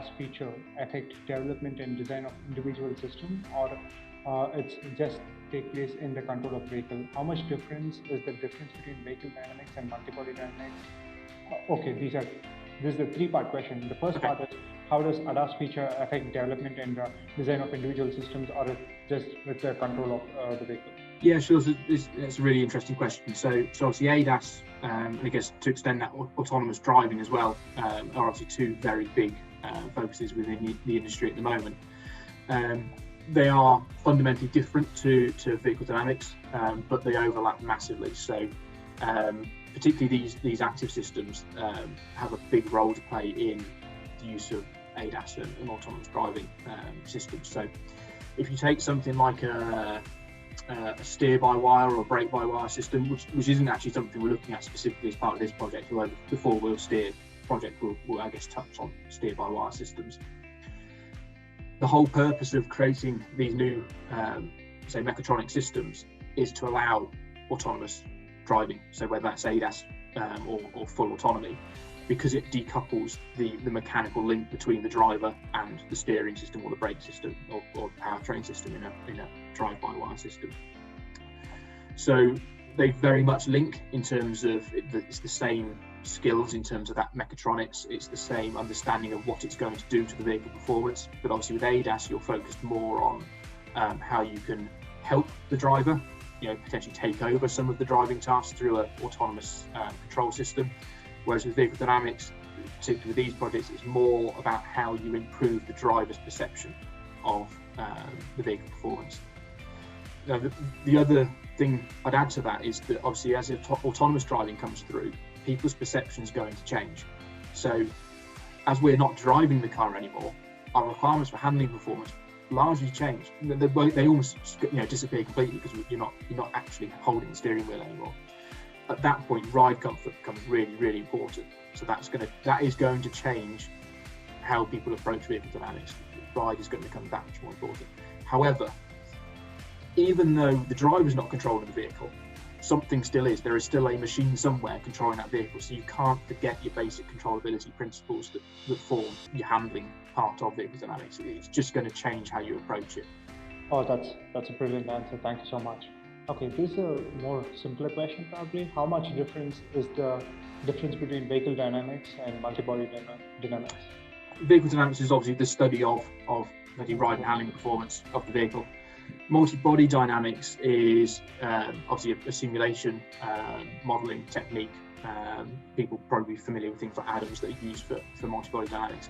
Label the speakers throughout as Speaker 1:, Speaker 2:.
Speaker 1: ADAS feature affect development and design of individual system, or it's just take place in the control of vehicle? How much difference is the difference between vehicle dynamics and multi-body dynamics? Okay, this is a three-part question. The first part is, how does ADAS feature affect development and design of individual systems, or just with the control of the vehicle?
Speaker 2: Yeah, sure. So that's a really interesting question. So obviously ADAS, I guess to extend that, autonomous driving as well, are obviously two very big focuses within the industry at the moment. They are fundamentally different to vehicle dynamics, but they overlap massively. So particularly these active systems have a big role to play in the use of ADAS and autonomous driving systems. So if you take something like a steer-by-wire or brake-by-wire system, which isn't actually something we're looking at specifically as part of this project, although the four-wheel steer project will I guess touch on steer-by-wire systems. The whole purpose of creating these new, say, mechatronic systems is to allow autonomous driving, so whether that's ADAS or full autonomy, because it decouples the mechanical link between the driver and the steering system or the brake system or powertrain system in a drive-by-wire system. So they very much link in terms of it's the same skills in terms of that mechatronics, it's the same understanding of what it's going to do to the vehicle performance, but obviously with ADAS you're focused more on how you can help the driver, potentially take over some of the driving tasks through an autonomous control system. Whereas with vehicle dynamics, particularly with these projects, it's more about how you improve the driver's perception of the vehicle performance. Now, the other thing I'd add to that is that obviously as autonomous driving comes through, people's perception is going to change. So as we're not driving the car anymore, our requirements for handling performance largely change. They almost disappear completely because you're not actually holding the steering wheel anymore. At that point, ride comfort becomes really, really important. So that is going to change how people approach vehicle dynamics. Ride is going to become that much more important. However, even though the driver's not controlling the vehicle, something still is. There is still a machine somewhere controlling that vehicle. So you can't forget your basic controllability principles that form your handling part of vehicle dynamics. It's just going to change how you approach it.
Speaker 1: Oh, that's a brilliant answer. Thank you so much. Okay, this is a more simpler question probably. How much difference is the difference between vehicle dynamics and multi-body dynamics?
Speaker 2: Vehicle dynamics is obviously the study of the ride and handling performance of the vehicle. Multi-body dynamics is obviously a simulation modelling technique. People probably be familiar with things like Adams that are used for multi-body dynamics.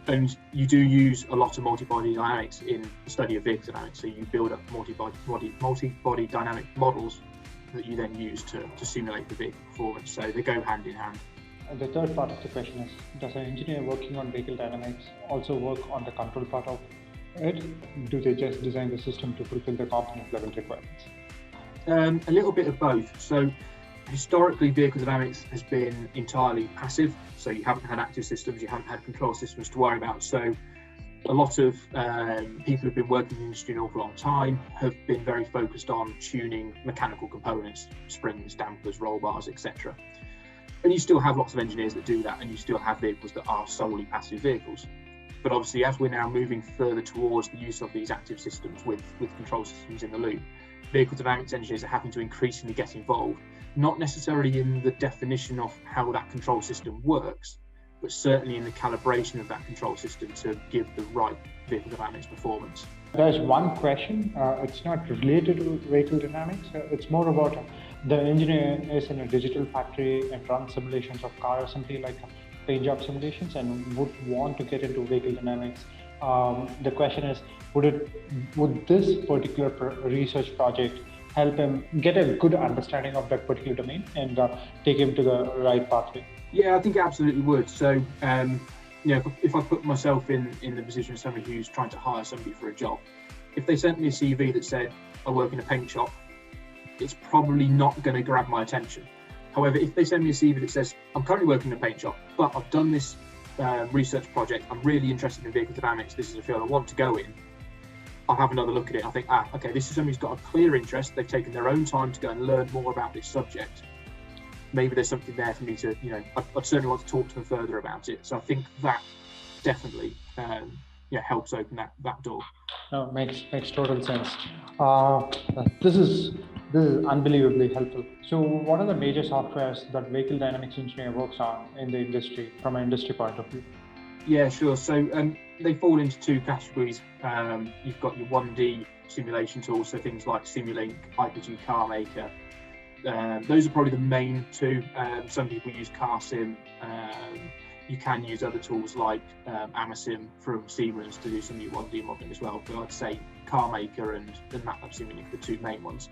Speaker 2: And you do use a lot of multi-body dynamics in the study of vehicle dynamics. So you build up multi-body dynamic models that you then use to simulate the vehicle performance. So they go hand in hand.
Speaker 1: And the third part of the question is, does an engineer working on vehicle dynamics also work on the control part of it? Do they just design the system to fulfill the component level requirements?
Speaker 2: A little bit of both. So historically, vehicle dynamics has been entirely passive. So you haven't had active systems, you haven't had control systems to worry about. So a lot of people who've been working in the industry an awful long time have been very focused on tuning mechanical components, springs, dampers, roll bars, etc. And you still have lots of engineers that do that, and you still have vehicles that are solely passive vehicles. But obviously, as we're now moving further towards the use of these active systems with control systems in the loop, vehicle dynamics engineers are having to increasingly get involved, not necessarily in the definition of how that control system works, but certainly in the calibration of that control system to give the right vehicle dynamics performance.
Speaker 1: There's one question, it's not related to vehicle dynamics, it's more about the engineer is in a digital factory and runs simulations of car assembly like paint job simulations and would want to get into vehicle dynamics. The question is, would this particular research project help him get a good understanding of that particular domain and take him to the right pathway?
Speaker 2: Yeah, I think it absolutely would. So, if I put myself in the position of somebody who's trying to hire somebody for a job, if they sent me a CV that said, I work in a paint shop, it's probably not going to grab my attention. However, if they send me a CV that says, I'm currently working in a paint shop, but I've done this research project, I'm really interested in vehicle dynamics, this is a field I want to go in, I'll have another look at it. I think, okay, this is somebody who's got a clear interest, they've taken their own time to go and learn more about this subject. Maybe there's something there for me to, I'd certainly want to talk to them further about it. So I think that definitely helps open that door.
Speaker 1: No, makes total sense. Uh, this is unbelievably helpful. So, what are the major softwares that vehicle dynamics engineer works on in the industry from an industry point of view?
Speaker 2: Yeah, sure. So they fall into two categories. You've got your 1D simulation tools, so things like Skill-Lync, IPG CarMaker. Those are probably the main two. Some people use CarSim. You can use other tools like AmaSim from Siemens to do some new 1D modeling as well. But I'd say CarMaker and MATLAB Simulink are the two main ones.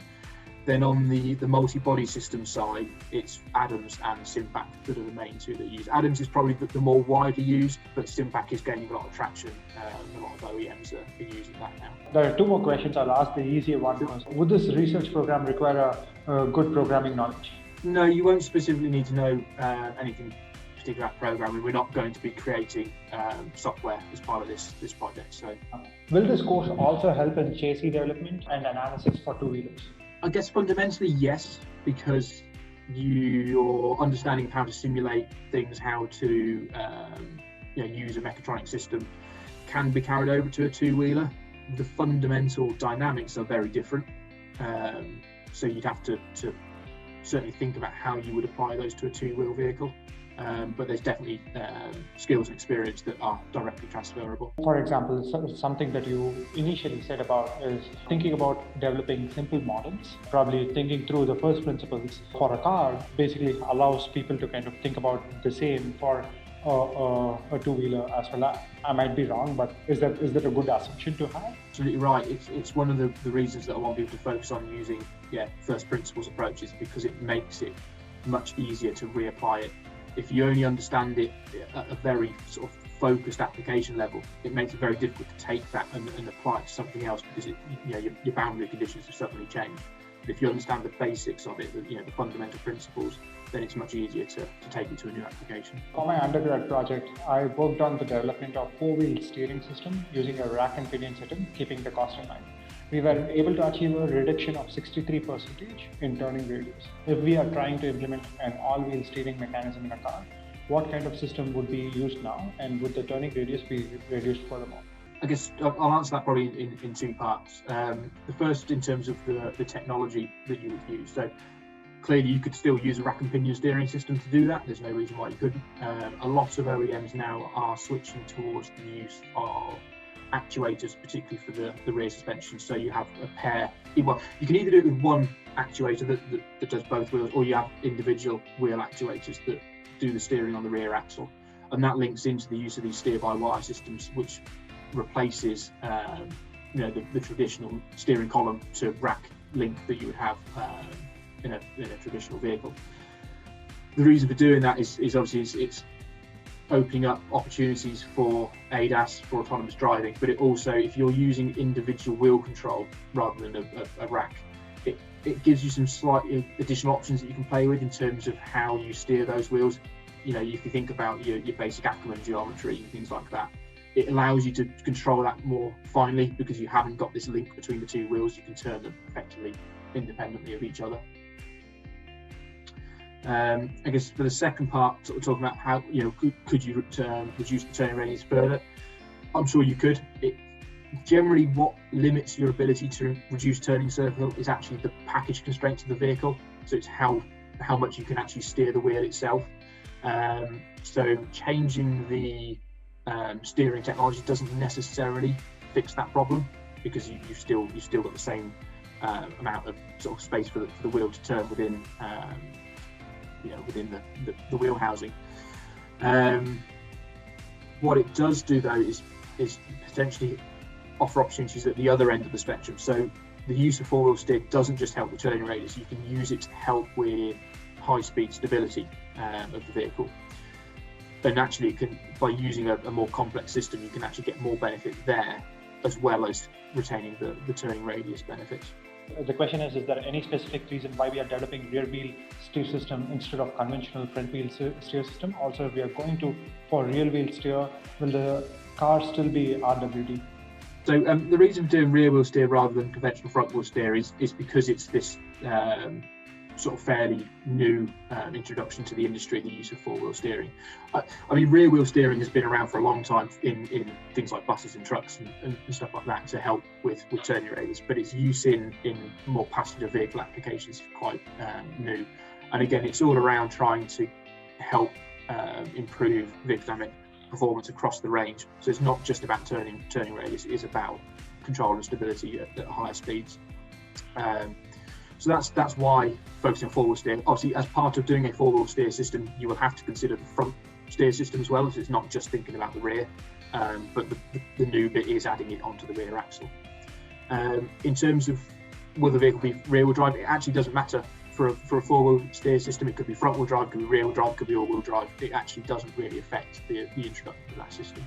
Speaker 2: Then on the multi-body system side, it's Adams and SimPac that are the main two that use. Adams is probably the more widely used, but SimPac is gaining a lot of traction. A lot of OEMs are using that now.
Speaker 1: There are two more questions. I'll ask the easier one first. Would this research program require a good programming knowledge?
Speaker 2: No, you won't specifically need to know anything particular about programming. We're not going to be creating software as part of this project. So,
Speaker 1: will this course also help in chassis development and analysis for two-wheelers?
Speaker 2: I guess fundamentally yes, because you're understanding how to simulate things, how to use a mechatronic system can be carried over to a two-wheeler. The fundamental dynamics are very different, so you'd have to certainly think about how you would apply those to a two-wheel vehicle. But there's definitely skills and experience that are directly transferable.
Speaker 1: For example, something that you initially said about is thinking about developing simple models, probably thinking through the first principles for a car basically allows people to kind of think about the same for a two-wheeler as well. I might be wrong, but is that a good assumption to have?
Speaker 2: Absolutely right. It's one of the reasons that I want people to focus on using first principles approaches, because it makes it much easier to reapply it. If you only understand it at a very sort of focused application level, it makes it very difficult to take that and apply it to something else, because your boundary conditions have suddenly changed. But if you understand the basics of it, the fundamental principles, then it's much easier to take it to a new application.
Speaker 1: For my undergrad project, I worked on the development of four-wheel steering system using a rack and pinion system, keeping the cost in mind. We were able to achieve a reduction of 63% in turning radius. If we are trying to implement an all-wheel steering mechanism in a car, what kind of system would be used now, and would the turning radius be reduced furthermore?
Speaker 2: I guess I'll answer that probably in two parts. The first, in terms of the technology that you would use. So clearly you could still use a rack and pinion steering system to do that. There's no reason why you couldn't. A lot of OEMs now are switching towards the use of actuators, particularly for the rear suspension. So you have a pair, well, you can either do it with one actuator that does both wheels, or you have individual wheel actuators that do the steering on the rear axle, and that links into the use of these steer-by-wire systems, which replaces the traditional steering column to rack link that you would have in a traditional vehicle. The reason for doing that is obviously it's opening up opportunities for ADAS, for autonomous driving, but it also, if you're using individual wheel control rather than a rack, it gives you some slightly additional options that you can play with in terms of how you steer those wheels. If you think about your basic Ackermann geometry and things like that, it allows you to control that more finely, because you haven't got this link between the two wheels. You can turn them effectively independently of each other. I guess for the second part, sort of talking about how could you reduce the turning radius further? I'm sure you could. Generally, what limits your ability to reduce turning circle is actually the package constraints of the vehicle. So it's how much you can actually steer the wheel itself. So changing the steering technology doesn't necessarily fix that problem, because you've still got the same amount of sort of space for the wheel to turn within. Within the wheel housing. What it does do though is potentially offer opportunities at the other end of the spectrum. So the use of four-wheel steer doesn't just help the turning radius, you can use it to help with high-speed stability of the vehicle. And actually, by using a more complex system, you can actually get more benefit there, as well as retaining the turning radius benefits.
Speaker 1: The question is there any specific reason why we are developing rear wheel steer system instead of conventional front wheel steer system? Also, if we are going for rear wheel steer, will the car still be RWD?
Speaker 2: So the reason for doing rear wheel steer rather than conventional front wheel steer is because it's this sort of fairly new introduction to the industry, the use of four-wheel steering. I mean, rear-wheel steering has been around for a long time in things like buses and trucks and stuff like that to help with turning radius, but its use in more passenger vehicle applications is quite new. And again, it's all around trying to help improve vehicle dynamic performance across the range. So it's not just about turning radius, it is about control and stability at higher speeds. So that's why focusing on four-wheel steer. Obviously, as part of doing a four-wheel steer system, you will have to consider the front steer system as well, so it's not just thinking about the rear, but the new bit is adding it onto the rear axle. In terms of will the vehicle be rear-wheel drive, it actually doesn't matter. For a four-wheel steer system, it could be front-wheel drive, it could be rear-wheel drive, it could be all-wheel drive. It actually doesn't really affect the introduction of that system.